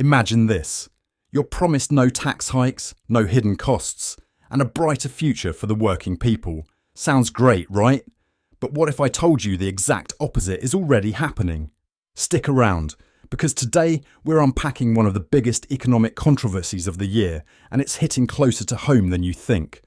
Imagine this. You're promised no tax hikes, no hidden costs, and a brighter future for the working people. Sounds great, right? But what if I told you the exact opposite is already happening? Stick around, because today we're unpacking one of the biggest economic controversies of the year, and it's hitting closer to home than you think.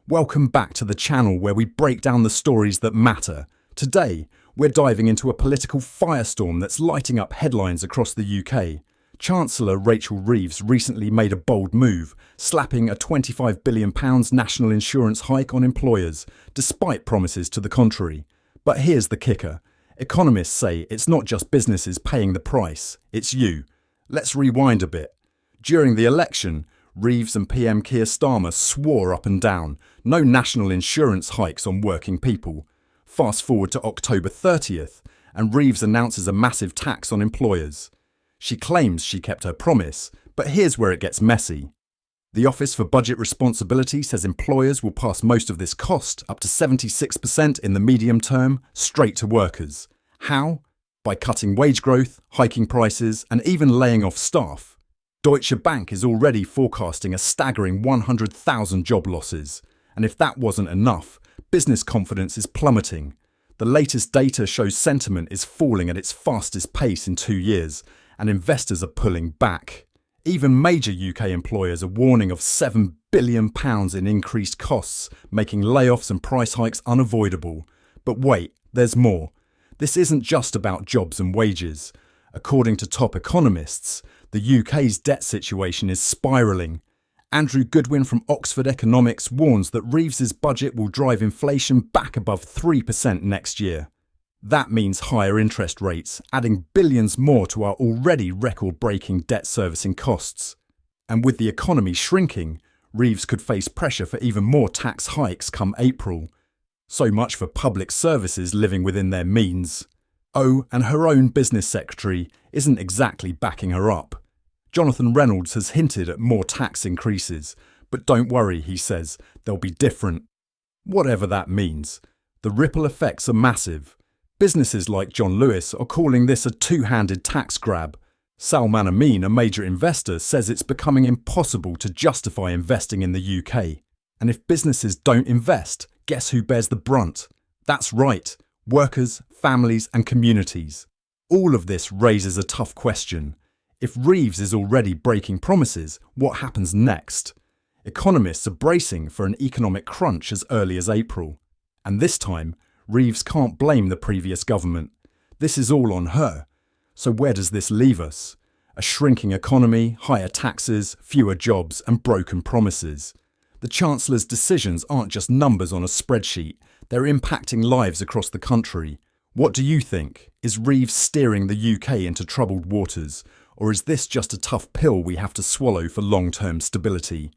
Welcome back to the channel where we break down the stories that matter. Today, we're diving into a political firestorm that's lighting up headlines across the UK. Chancellor Rachel Reeves recently made a bold move, slapping a £25 billion national insurance hike on employers, despite promises to the contrary. But here's the kicker. Economists say it's not just businesses paying the price, it's you. Let's rewind a bit. During the election, Reeves and PM Keir Starmer swore up and down, no national insurance hikes on working people. Fast forward to October 30th, and Reeves announces a massive tax on employers. She claims she kept her promise, but here's where it gets messy. The Office for Budget Responsibility says employers will pass most of this cost, up to 76% in the medium term, straight to workers. How? By cutting wage growth, hiking prices, and even laying off staff. Deutsche Bank is already forecasting a staggering 100,000 job losses. And if that wasn't enough, business confidence is plummeting. The latest data shows sentiment is falling at its fastest pace in 2 years, and investors are pulling back. Even major UK employers are warning of £7 billion in increased costs, making layoffs and price hikes unavoidable. But wait, there's more. This isn't just about jobs and wages. According to top economists, the UK's debt situation is spiralling. Andrew Goodwin from Oxford Economics warns that Reeves's budget will drive inflation back above 3% next year. That means higher interest rates, adding billions more to our already record-breaking debt servicing costs. And with the economy shrinking, Reeves could face pressure for even more tax hikes come April. So much for public services living within their means. Oh, and her own business secretary isn't exactly backing her up. Jonathan Reynolds has hinted at more tax increases, but don't worry, he says, they'll be different. Whatever that means, the ripple effects are massive. Businesses like John Lewis are calling this a two-handed tax grab. Salman Amin, a major investor, says it's becoming impossible to justify investing in the UK. And if businesses don't invest, guess who bears the brunt? That's right, workers, families and communities. All of this raises a tough question. If Reeves is already breaking promises, what happens next? Economists are bracing for an economic crunch as early as April. And this time, Reeves can't blame the previous government. This is all on her. So where does this leave us? A shrinking economy, higher taxes, fewer jobs and broken promises. The Chancellor's decisions aren't just numbers on a spreadsheet, they're impacting lives across the country. What do you think? Is Reeves steering the UK into troubled waters? Or is this just a tough pill we have to swallow for long-term stability?